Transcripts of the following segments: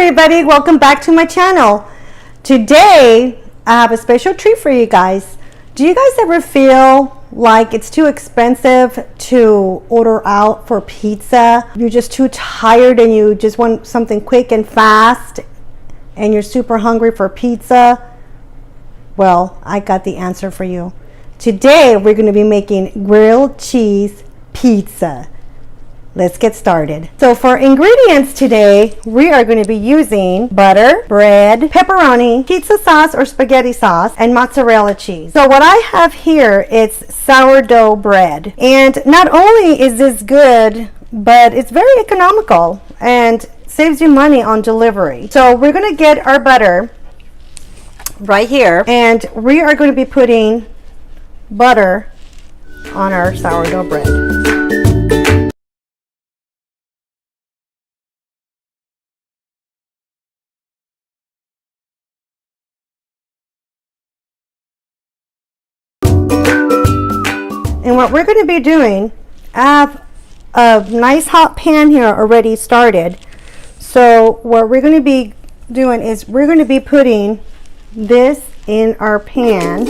everybody, welcome back to my channel. Today I have a special treat for you guys. Do you guys ever feel like it's too expensive to order out for pizza? You're just too tired and you just want something quick and fast and you're super hungry for pizza? Well, I got the answer for you. Today we're going to be making grilled cheese pizza. Let's get started. So for ingredients today, we are going to be using butter, bread, pepperoni, pizza sauce or spaghetti sauce, and mozzarella cheese. So what I have here is sourdough bread. And not only is this good, but it's very economical and saves you money on delivery. So we're going to get our butter right here, and we are going to be putting butter on our sourdough bread. And what we're going to be doing, I have a nice hot pan here already started. So what we're going to be doing is we're going to be putting this in our pan.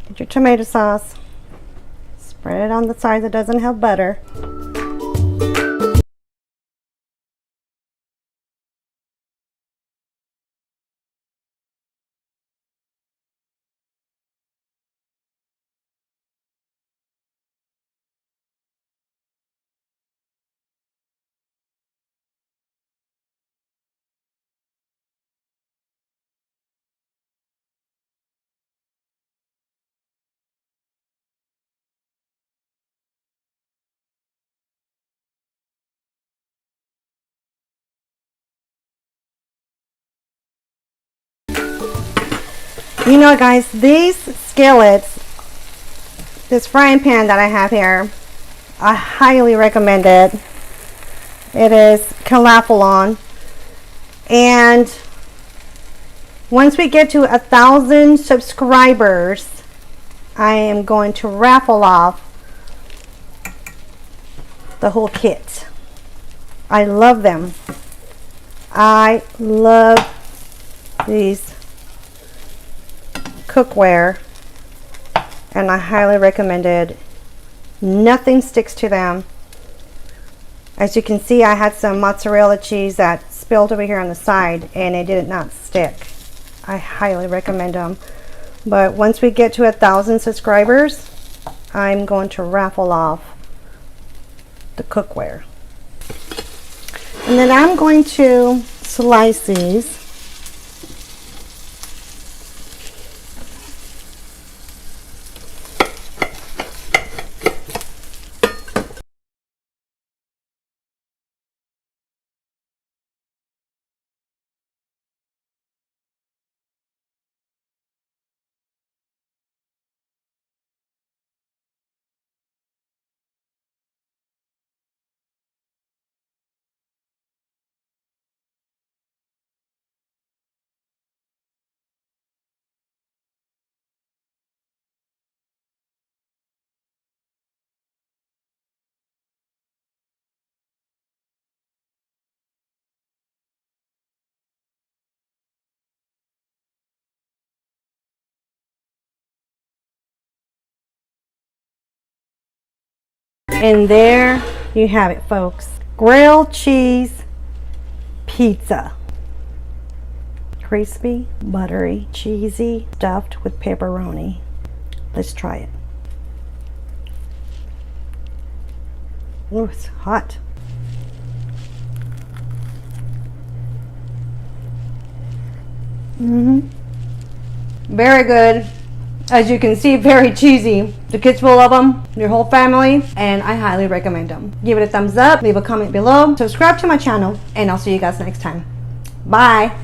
Get your tomato sauce, spread it on the side that doesn't have butter. You know, guys, these skillets, this frying pan that I have here, I highly recommend it. It is Califano. And once we get to 1,000 subscribers, I am going to raffle off the whole kit. I love them. I love these cookware, and I highly recommend it. Nothing sticks to them. As you can see, I had some mozzarella cheese that's spilled over here on the side and it did not stick. I highly recommend them. But once we get to 1,000 subscribers, I'm going to raffle off the cookware. And then I'm going to slice these. And there you have it, folks. Grilled cheese pizza. Crispy, buttery, cheesy, stuffed with pepperoni. Let's try it. Oh, it's hot. Very good. As you can see, very cheesy. The kids will love them, your whole family, and I highly recommend them. Give it a thumbs up, leave a comment below, subscribe to my channel, and I'll see you guys next time. Bye.